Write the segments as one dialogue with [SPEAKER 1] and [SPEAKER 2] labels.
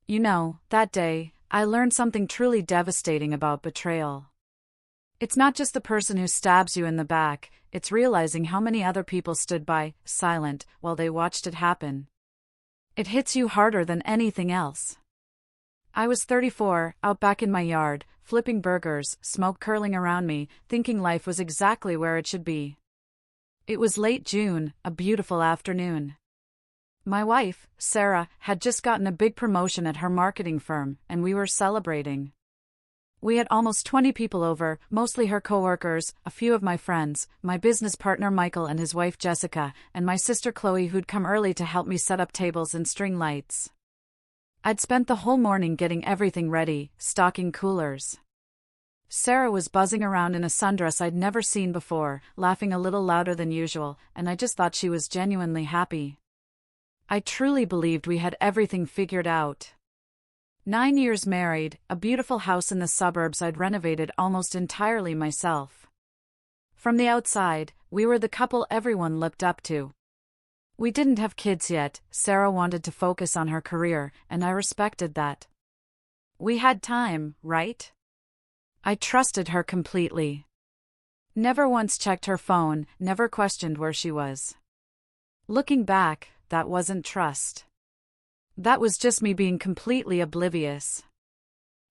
[SPEAKER 1] You know, that day, I learned something truly devastating about betrayal. It's not just the person who stabs you in the back, it's realizing how many other people stood by, silent, while they watched it happen. It hits you harder than anything else. I was 34, out back in my yard, flipping burgers, smoke curling around me, thinking life was exactly where it should be. It was late June, a beautiful afternoon. My wife, Sarah, had just gotten a big promotion at her marketing firm, and we were celebrating. We had almost 20 people over, mostly her coworkers, a few of my friends, my business partner Michael and his wife Jessica, and my sister Chloe who'd come early to help me set up tables and string lights. I'd spent the whole morning getting everything ready, stocking coolers. Sarah was buzzing around in a sundress I'd never seen before, laughing a little louder than usual, and I just thought she was genuinely happy. I truly believed we had everything figured out. 9 years married, a beautiful house in the suburbs I'd renovated almost entirely myself. From the outside, we were the couple everyone looked up to. We didn't have kids yet, Sarah wanted to focus on her career, and I respected that. We had time, right? I trusted her completely. Never once checked her phone, never questioned where she was. Looking back, that wasn't trust. That was just me being completely oblivious.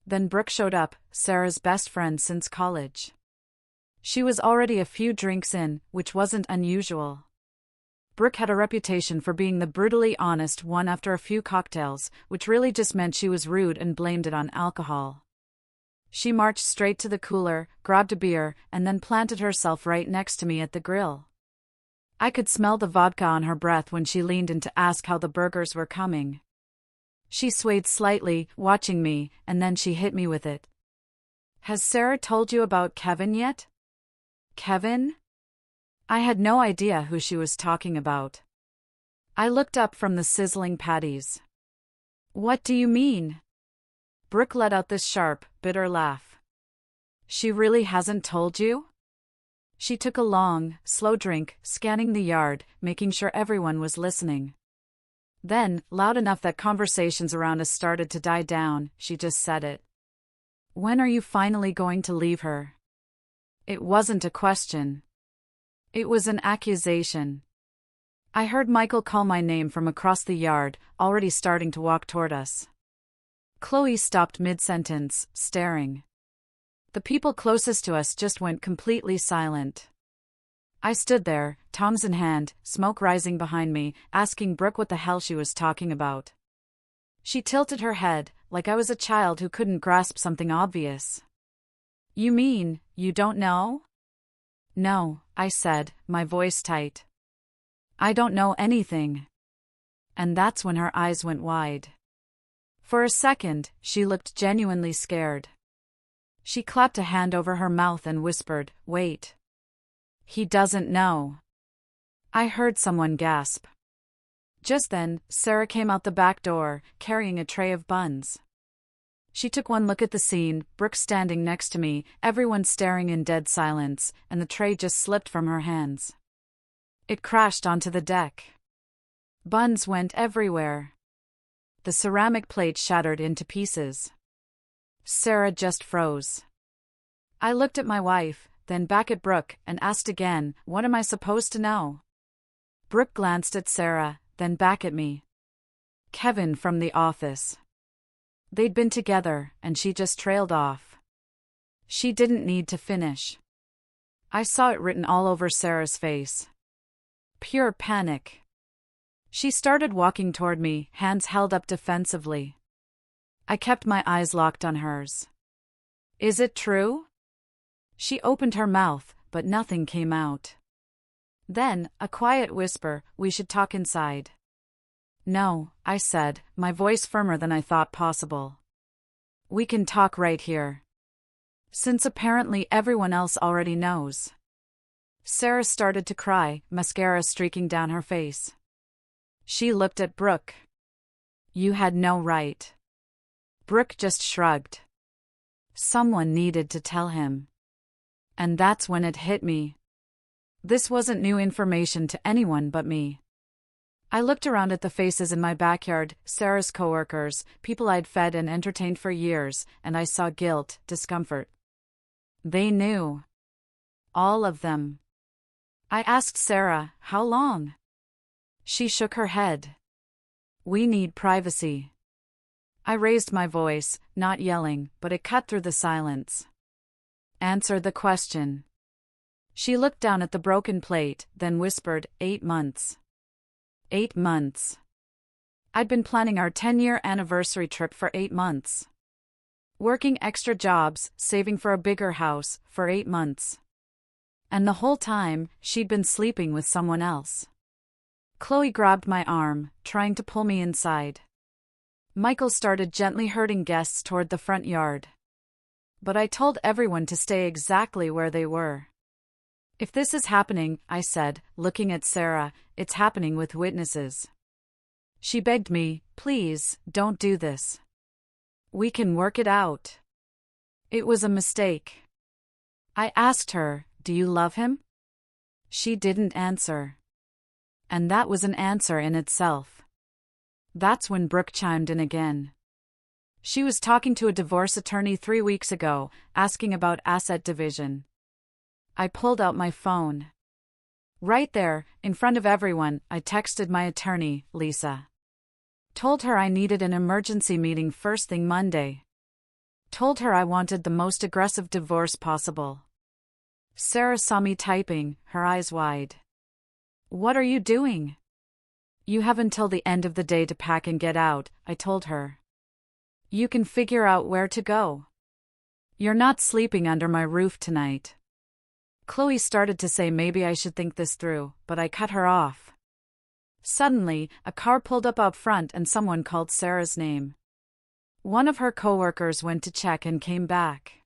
[SPEAKER 1] Then Brooke showed up, Sarah's best friend since college. She was already a few drinks in, which wasn't unusual. Brooke had a reputation for being the brutally honest one after a few cocktails, which really just meant she was rude and blamed it on alcohol. She marched straight to the cooler, grabbed a beer, and then planted herself right next to me at the grill. I could smell the vodka on her breath when she leaned in to ask how the burgers were coming. She swayed slightly, watching me, and then she hit me with it. "Has Sarah told you about Kevin yet?" Kevin? I had no idea who she was talking about. I looked up from the sizzling patties. "What do you mean?" Brooke let out this sharp, bitter laugh. "She really hasn't told you?" She took a long, slow drink, scanning the yard, making sure everyone was listening. Then, loud enough that conversations around us started to die down, she just said it. "When are you finally going to leave her?" It wasn't a question. It was an accusation. I heard Michael call my name from across the yard, already starting to walk toward us. Chloe stopped mid-sentence, staring. The people closest to us just went completely silent. I stood there, tongs in hand, smoke rising behind me, asking Brooke what the hell she was talking about. She tilted her head, like I was a child who couldn't grasp something obvious. "You mean, you don't know?" "No," I said, my voice tight. "I don't know anything." And that's when her eyes went wide. For a second, she looked genuinely scared. She clapped a hand over her mouth and whispered, "Wait. He doesn't know." I heard someone gasp. Just then, Sarah came out the back door, carrying a tray of buns. She took one look at the scene, Brooke standing next to me, everyone staring in dead silence, and the tray just slipped from her hands. It crashed onto the deck. Buns went everywhere. The ceramic plate shattered into pieces. Sarah just froze. I looked at my wife, then back at Brooke, and asked again, "What am I supposed to know?" Brooke glanced at Sarah, then back at me. "Kevin from the office." They'd been together, and she just trailed off. She didn't need to finish. I saw it written all over Sarah's face. Pure panic. She started walking toward me, hands held up defensively. I kept my eyes locked on hers. "Is it true?" She opened her mouth, but nothing came out. Then, a quiet whisper, "We should talk inside." "No," I said, my voice firmer than I thought possible. "We can talk right here." Since apparently everyone else already knows. Sarah started to cry, mascara streaking down her face. She looked at Brooke. "You had no right." Brooke just shrugged. Someone needed to tell him. And that's when it hit me. This wasn't new information to anyone but me. I looked around at the faces in my backyard, Sarah's coworkers, people I'd fed and entertained for years, and I saw guilt, discomfort. They knew. All of them. I asked Sarah, how long? She shook her head. We need privacy. I raised my voice, not yelling, but it cut through the silence. Answer the question. She looked down at the broken plate, then whispered, 8 months. 8 months. I'd been planning our 10-year anniversary trip for 8 months. Working extra jobs, saving for a bigger house, for 8 months. And the whole time, she'd been sleeping with someone else. Chloe grabbed my arm, trying to pull me inside. Michael started gently herding guests toward the front yard. But I told everyone to stay exactly where they were. If this is happening, I said, looking at Sarah, it's happening with witnesses. She begged me, please, don't do this. We can work it out. It was a mistake. I asked her, do you love him? She didn't answer. And that was an answer in itself. That's when Brooke chimed in again. She was talking to a divorce attorney 3 weeks ago, asking about asset division. I pulled out my phone. Right there, in front of everyone, I texted my attorney, Lisa. Told her I needed an emergency meeting first thing Monday. Told her I wanted the most aggressive divorce possible. Sarah saw me typing, her eyes wide. What are you doing? You have until the end of the day to pack and get out, I told her. You can figure out where to go. You're not sleeping under my roof tonight. Chloe started to say maybe I should think this through, but I cut her off. Suddenly, a car pulled up out front and someone called Sarah's name. One of her coworkers went to check and came back.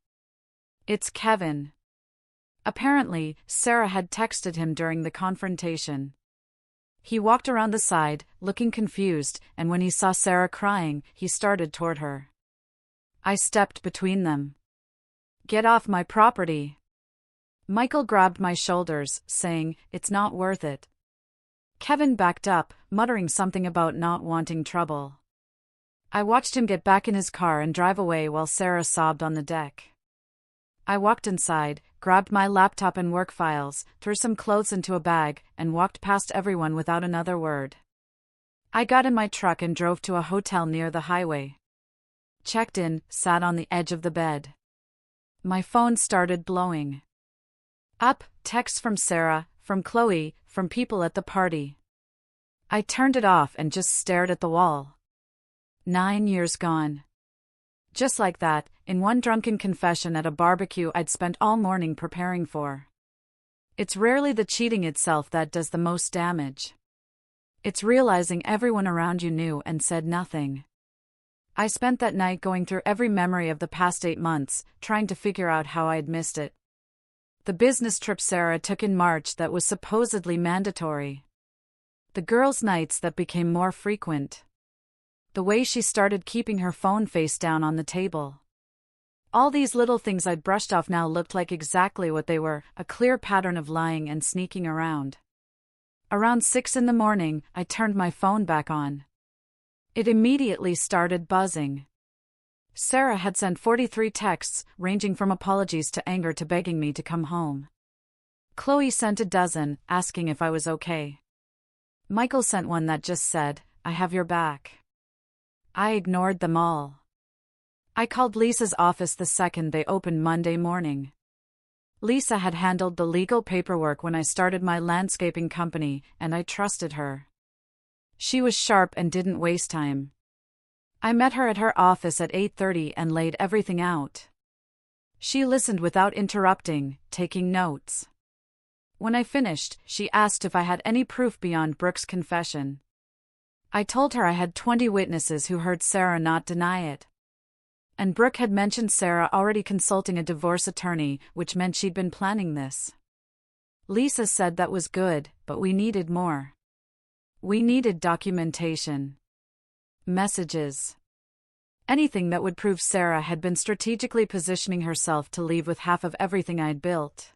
[SPEAKER 1] It's Kevin. Apparently, Sarah had texted him during the confrontation. He walked around the side, looking confused, and when he saw Sarah crying, he started toward her. I stepped between them. Get off my property. Michael grabbed my shoulders, saying, it's not worth it. Kevin backed up, muttering something about not wanting trouble. I watched him get back in his car and drive away while Sarah sobbed on the deck. I walked inside, grabbed my laptop and work files, threw some clothes into a bag, and walked past everyone without another word. I got in my truck and drove to a hotel near the highway. Checked in, sat on the edge of the bed. My phone started blowing up, texts from Sarah, from Chloe, from people at the party. I turned it off and just stared at the wall. 9 years gone. Just like that, in one drunken confession at a barbecue I'd spent all morning preparing for. It's rarely the cheating itself that does the most damage. It's realizing everyone around you knew and said nothing. I spent that night going through every memory of the past 8 months, trying to figure out how I'd missed it. The business trip Sarah took in March that was supposedly mandatory. The girls' nights that became more frequent. The way she started keeping her phone face down on the table. All these little things I'd brushed off now looked like exactly what they were, a clear pattern of lying and sneaking around. Around 6 in the morning, I turned my phone back on. It immediately started buzzing. Sarah had sent 43 texts, ranging from apologies to anger to begging me to come home. Chloe sent a dozen, asking if I was okay. Michael sent one that just said, I have your back. I ignored them all. I called Lisa's office the second they opened Monday morning. Lisa had handled the legal paperwork when I started my landscaping company, and I trusted her. She was sharp and didn't waste time. I met her at her office at 8:30 and laid everything out. She listened without interrupting, taking notes. When I finished, she asked if I had any proof beyond Brooke's confession. I told her I had 20 witnesses who heard Sarah not deny it. And Brooke had mentioned Sarah already consulting a divorce attorney, which meant she'd been planning this. Lisa said that was good, but we needed more. We needed documentation. Messages. Anything that would prove Sarah had been strategically positioning herself to leave with half of everything I'd built.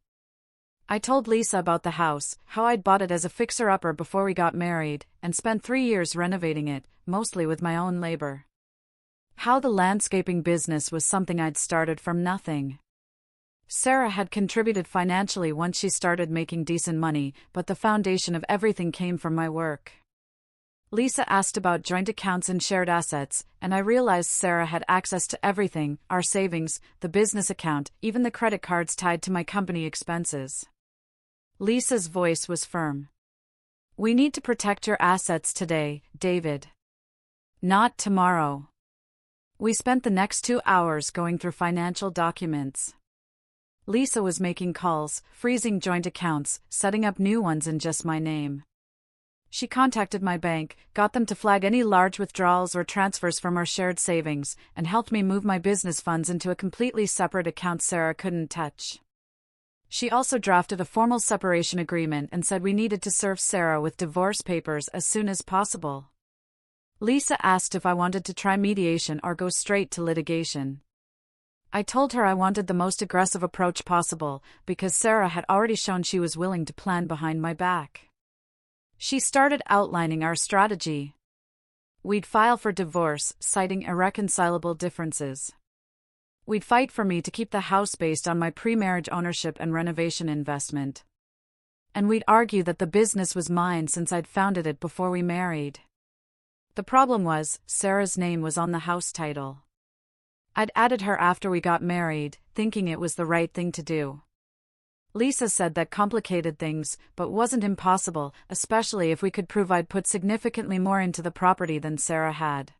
[SPEAKER 1] I told Lisa about the house, how I'd bought it as a fixer-upper before we got married, and spent 3 years renovating it, mostly with my own labor. How the landscaping business was something I'd started from nothing. Sarah had contributed financially once she started making decent money, but the foundation of everything came from my work. Lisa asked about joint accounts and shared assets, and I realized Sarah had access to everything: our savings, the business account, even the credit cards tied to my company expenses. Lisa's voice was firm. "We need to protect your assets today, David. Not tomorrow." We spent the next 2 hours going through financial documents. Lisa was making calls, freezing joint accounts, setting up new ones in just my name. She contacted my bank, got them to flag any large withdrawals or transfers from our shared savings, and helped me move my business funds into a completely separate account Sarah couldn't touch. She also drafted a formal separation agreement and said we needed to serve Sarah with divorce papers as soon as possible. Lisa asked if I wanted to try mediation or go straight to litigation. I told her I wanted the most aggressive approach possible, because Sarah had already shown she was willing to plan behind my back. She started outlining our strategy. We'd file for divorce, citing irreconcilable differences. We'd fight for me to keep the house based on my pre-marriage ownership and renovation investment. And we'd argue that the business was mine since I'd founded it before we married. The problem was, Sarah's name was on the house title. I'd added her after we got married, thinking it was the right thing to do. Lisa said that complicated things, but wasn't impossible, especially if we could prove I'd put significantly more into the property than Sarah had.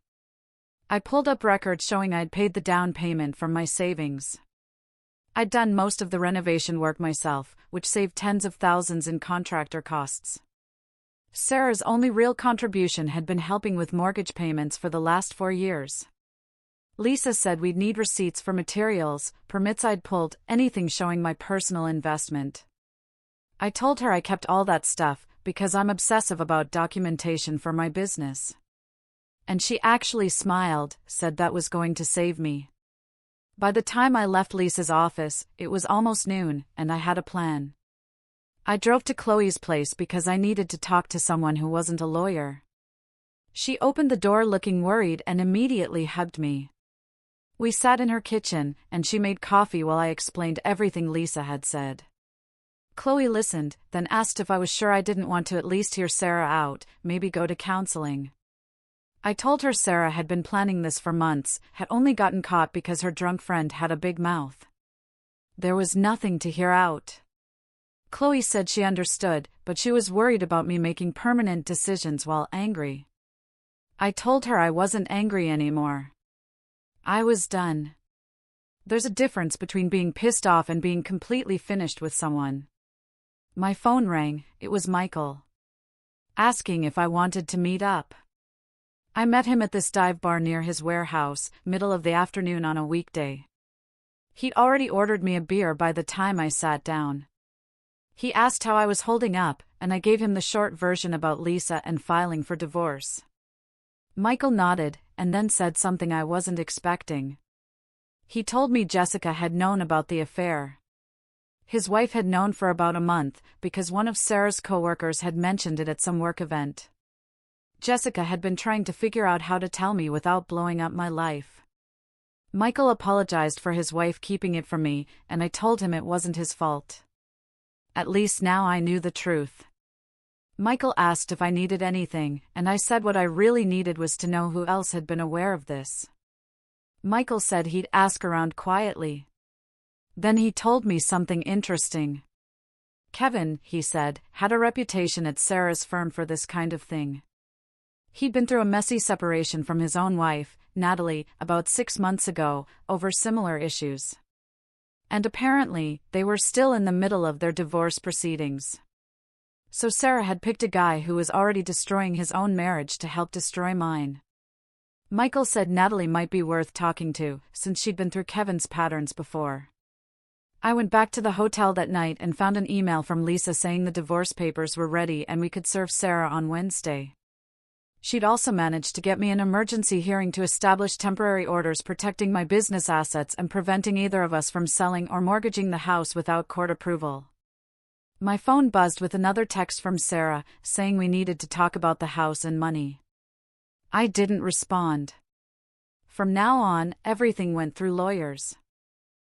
[SPEAKER 1] I pulled up records showing I'd paid the down payment from my savings. I'd done most of the renovation work myself, which saved tens of thousands in contractor costs. Sarah's only real contribution had been helping with mortgage payments for the last 4 years. Lisa said we'd need receipts for materials, permits I'd pulled, anything showing my personal investment. I told her I kept all that stuff, because I'm obsessive about documentation for my business. And she actually smiled, said that was going to save me. By the time I left Lisa's office, it was almost noon, and I had a plan. I drove to Chloe's place because I needed to talk to someone who wasn't a lawyer. She opened the door looking worried and immediately hugged me. We sat in her kitchen, and she made coffee while I explained everything Lisa had said. Chloe listened, then asked if I was sure I didn't want to at least hear Sarah out, maybe go to counseling. I told her Sarah had been planning this for months, had only gotten caught because her drunk friend had a big mouth. There was nothing to hear out. Chloe said she understood, but she was worried about me making permanent decisions while angry. I told her I wasn't angry anymore. I was done. There's a difference between being pissed off and being completely finished with someone. My phone rang. It was Michael. Asking if I wanted to meet up. I met him at this dive bar near his warehouse, middle of the afternoon on a weekday. He'd already ordered me a beer by the time I sat down. He asked how I was holding up, and I gave him the short version about Lisa and filing for divorce. Michael nodded, and then said something I wasn't expecting. He told me Jessica had known about the affair. His wife had known for about a month, because one of Sarah's coworkers had mentioned it at some work event. Jessica had been trying to figure out how to tell me without blowing up my life. Michael apologized for his wife keeping it from me, and I told him it wasn't his fault. At least now I knew the truth. Michael asked if I needed anything, and I said what I really needed was to know who else had been aware of this. Michael said he'd ask around quietly. Then he told me something interesting. Kevin, he said, had a reputation at Sarah's firm for this kind of thing. He'd been through a messy separation from his own wife, Natalie, about 6 months ago, over similar issues. And apparently, they were still in the middle of their divorce proceedings. So Sarah had picked a guy who was already destroying his own marriage to help destroy mine. Michael said Natalie might be worth talking to, since she'd been through Kevin's patterns before. I went back to the hotel that night and found an email from Lisa saying the divorce papers were ready and we could serve Sarah on Wednesday. She'd also managed to get me an emergency hearing to establish temporary orders protecting my business assets and preventing either of us from selling or mortgaging the house without court approval. My phone buzzed with another text from Sarah, saying we needed to talk about the house and money. I didn't respond. From now on, everything went through lawyers.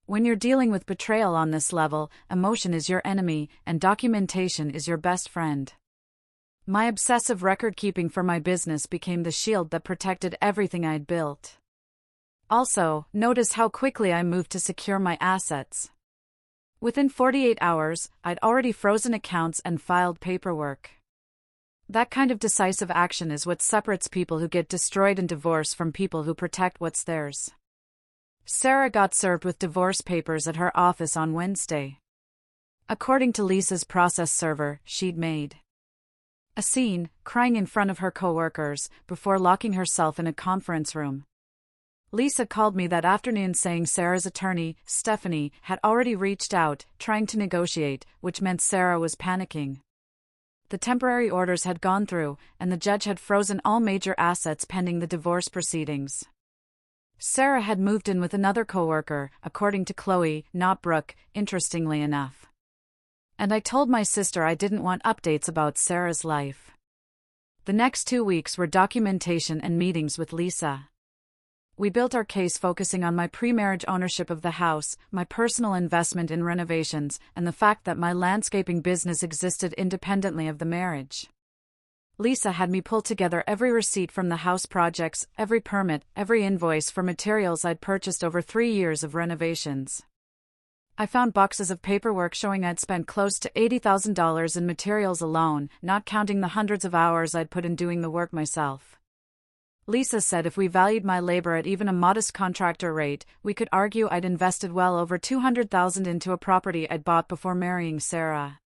[SPEAKER 1] When you're dealing with betrayal on this level, emotion is your enemy, and documentation is your best friend. My obsessive record-keeping for my business became the shield that protected everything I'd built. Also, notice how quickly I moved to secure my assets. Within 48 hours, I'd already frozen accounts and filed paperwork. That kind of decisive action is what separates people who get destroyed in divorce from people who protect what's theirs. Sarah got served with divorce papers at her office on Wednesday. According to Lisa's process server, she'd made a scene, crying in front of her coworkers, before locking herself in a conference room. Lisa called me that afternoon saying Sarah's attorney, Stephanie, had already reached out, trying to negotiate, which meant Sarah was panicking. The temporary orders had gone through, and the judge had frozen all major assets pending the divorce proceedings. Sarah had moved in with another coworker, according to Chloe, not Brooke, interestingly enough. And I told my sister I didn't want updates about Sarah's life. The next 2 weeks were documentation and meetings with Lisa. We built our case focusing on my pre-marriage ownership of the house, my personal investment in renovations, and the fact that my landscaping business existed independently of the marriage. Lisa had me pull together every receipt from the house projects, every permit, every invoice for materials I'd purchased over 3 years of renovations. I found boxes of paperwork showing I'd spent close to $80,000 in materials alone, not counting the hundreds of hours I'd put in doing the work myself. Lisa said if we valued my labor at even a modest contractor rate, we could argue I'd invested well over $200,000 into a property I'd bought before marrying Sarah.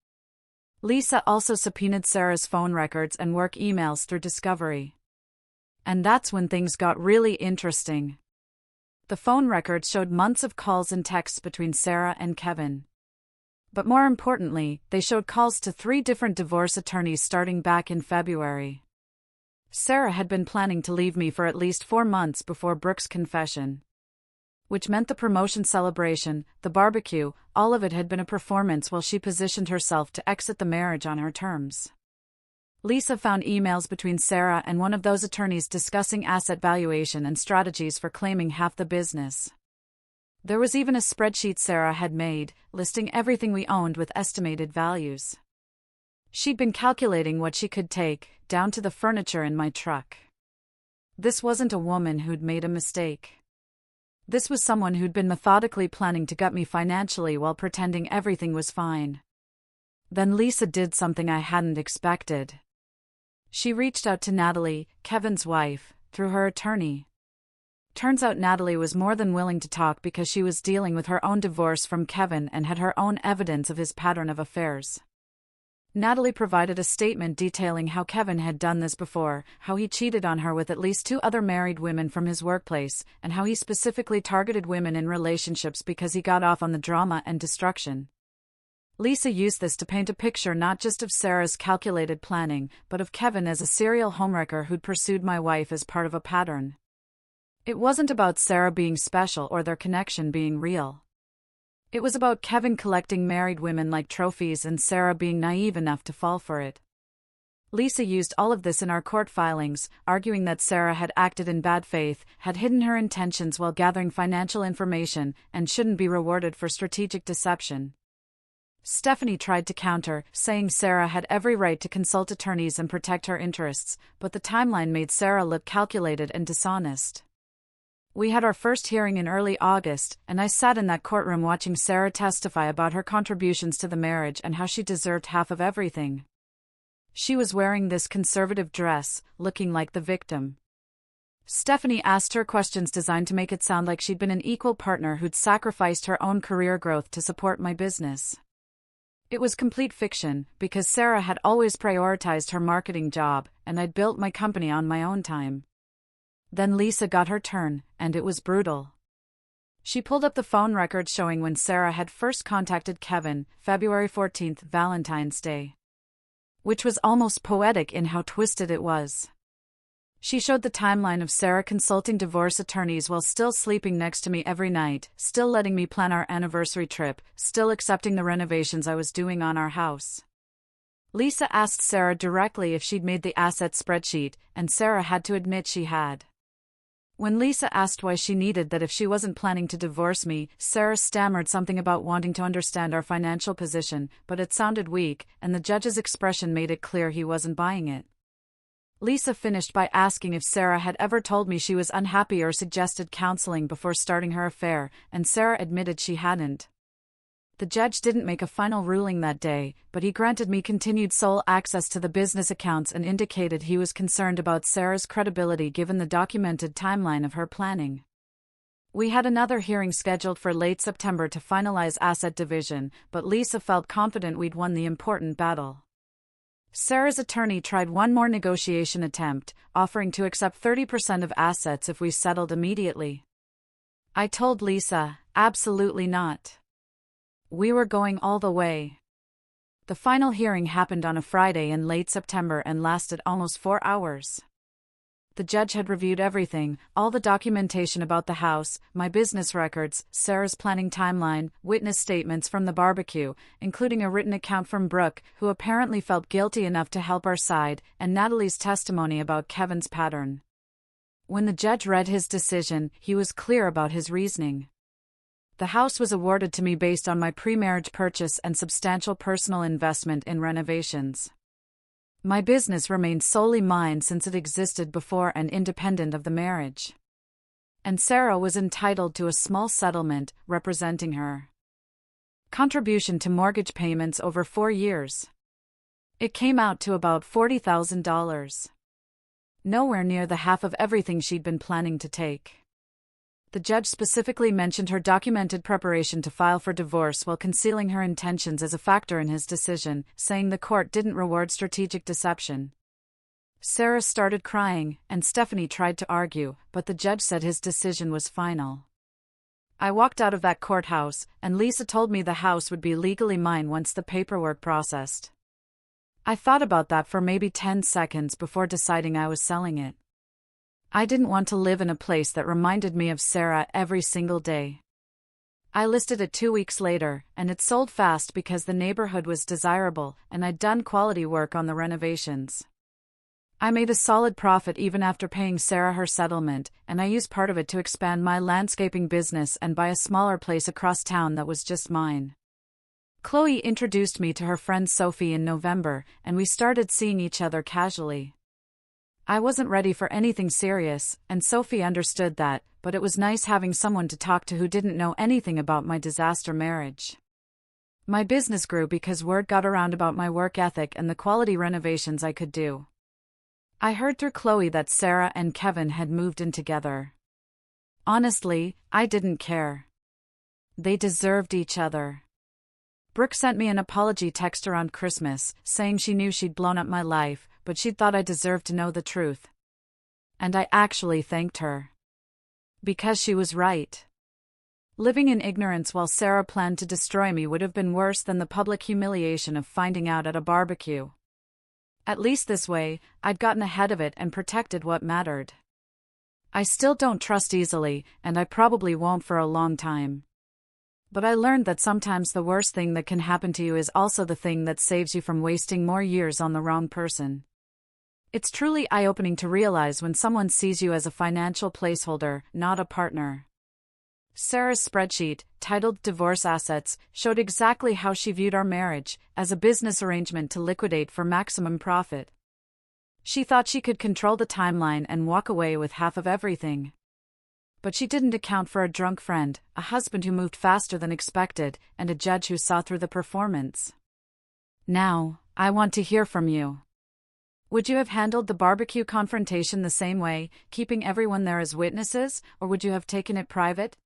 [SPEAKER 1] Lisa also subpoenaed Sarah's phone records and work emails through discovery. And that's when things got really interesting. The phone records showed months of calls and texts between Sarah and Kevin. But more importantly, they showed calls to 3 different divorce attorneys starting back in February. Sarah had been planning to leave me for at least 4 months before Brooke's confession. Which meant the promotion celebration, the barbecue, all of it had been a performance while she positioned herself to exit the marriage on her terms. Lisa found emails between Sarah and one of those attorneys discussing asset valuation and strategies for claiming half the business. There was even a spreadsheet Sarah had made, listing everything we owned with estimated values. She'd been calculating what she could take, down to the furniture in my truck. This wasn't a woman who'd made a mistake. This was someone who'd been methodically planning to gut me financially while pretending everything was fine. Then Lisa did something I hadn't expected. She reached out to Natalie, Kevin's wife, through her attorney. Turns out Natalie was more than willing to talk because she was dealing with her own divorce from Kevin and had her own evidence of his pattern of affairs. Natalie provided a statement detailing how Kevin had done this before, how he cheated on her with at least 2 other married women from his workplace, and how he specifically targeted women in relationships because he got off on the drama and destruction. Lisa used this to paint a picture not just of Sarah's calculated planning, but of Kevin as a serial homewrecker who'd pursued my wife as part of a pattern. It wasn't about Sarah being special or their connection being real. It was about Kevin collecting married women like trophies and Sarah being naive enough to fall for it. Lisa used all of this in our court filings, arguing that Sarah had acted in bad faith, had hidden her intentions while gathering financial information, and shouldn't be rewarded for strategic deception. Stephanie tried to counter, saying Sarah had every right to consult attorneys and protect her interests, but the timeline made Sarah look calculated and dishonest. We had our first hearing in early August, and I sat in that courtroom watching Sarah testify about her contributions to the marriage and how she deserved half of everything. She was wearing this conservative dress, looking like the victim. Stephanie asked her questions designed to make it sound like she'd been an equal partner who'd sacrificed her own career growth to support my business. It was complete fiction, because Sarah had always prioritized her marketing job, and I'd built my company on my own time. Then Lisa got her turn, and it was brutal. She pulled up the phone record showing when Sarah had first contacted Kevin, February 14th, Valentine's Day. Which was almost poetic in how twisted it was. She showed the timeline of Sarah consulting divorce attorneys while still sleeping next to me every night, still letting me plan our anniversary trip, still accepting the renovations I was doing on our house. Lisa asked Sarah directly if she'd made the asset spreadsheet, and Sarah had to admit she had. When Lisa asked why she needed that if she wasn't planning to divorce me, Sarah stammered something about wanting to understand our financial position, but it sounded weak, and the judge's expression made it clear he wasn't buying it. Lisa finished by asking if Sarah had ever told me she was unhappy or suggested counseling before starting her affair, and Sarah admitted she hadn't. The judge didn't make a final ruling that day, but he granted me continued sole access to the business accounts and indicated he was concerned about Sarah's credibility given the documented timeline of her planning. We had another hearing scheduled for late September to finalize asset division, but Lisa felt confident we'd won the important battle. Sarah's attorney tried one more negotiation attempt, offering to accept 30% of assets if we settled immediately. I told Lisa, absolutely not. We were going all the way. The final hearing happened on a Friday in late September and lasted almost 4 hours. The judge had reviewed everything, all the documentation about the house, my business records, Sarah's planning timeline, witness statements from the barbecue, including a written account from Brooke, who apparently felt guilty enough to help our side, and Natalie's testimony about Kevin's pattern. When the judge read his decision, he was clear about his reasoning. The house was awarded to me based on my pre-marriage purchase and substantial personal investment in renovations. My business remained solely mine since it existed before and independent of the marriage. And Sarah was entitled to a small settlement, representing her contribution to mortgage payments over 4 years. It came out to about $40,000. Nowhere near the half of everything she'd been planning to take. The judge specifically mentioned her documented preparation to file for divorce while concealing her intentions as a factor in his decision, saying the court didn't reward strategic deception. Sarah started crying, and Stephanie tried to argue, but the judge said his decision was final. I walked out of that courthouse, and Lisa told me the house would be legally mine once the paperwork processed. I thought about that for maybe 10 seconds before deciding I was selling it. I didn't want to live in a place that reminded me of Sarah every single day. I listed it 2 weeks later, and it sold fast because the neighborhood was desirable, and I'd done quality work on the renovations. I made a solid profit even after paying Sarah her settlement, and I used part of it to expand my landscaping business and buy a smaller place across town that was just mine. Chloe introduced me to her friend Sophie in November, and we started seeing each other casually. I wasn't ready for anything serious, and Sophie understood that, but it was nice having someone to talk to who didn't know anything about my disaster marriage. My business grew because word got around about my work ethic and the quality renovations I could do. I heard through Chloe that Sarah and Kevin had moved in together. Honestly, I didn't care. They deserved each other. Brooke sent me an apology text around Christmas, saying she knew she'd blown up my life, but she'd thought I deserved to know the truth. And I actually thanked her. Because she was right. Living in ignorance while Sarah planned to destroy me would have been worse than the public humiliation of finding out at a barbecue. At least this way, I'd gotten ahead of it and protected what mattered. I still don't trust easily, and I probably won't for a long time. But I learned that sometimes the worst thing that can happen to you is also the thing that saves you from wasting more years on the wrong person. It's truly eye-opening to realize when someone sees you as a financial placeholder, not a partner. Sarah's spreadsheet, titled Divorce Assets, showed exactly how she viewed our marriage, as a business arrangement to liquidate for maximum profit. She thought she could control the timeline and walk away with half of everything. But she didn't account for a drunk friend, a husband who moved faster than expected, and a judge who saw through the performance. Now, I want to hear from you. Would you have handled the barbecue confrontation the same way, keeping everyone there as witnesses, or would you have taken it private?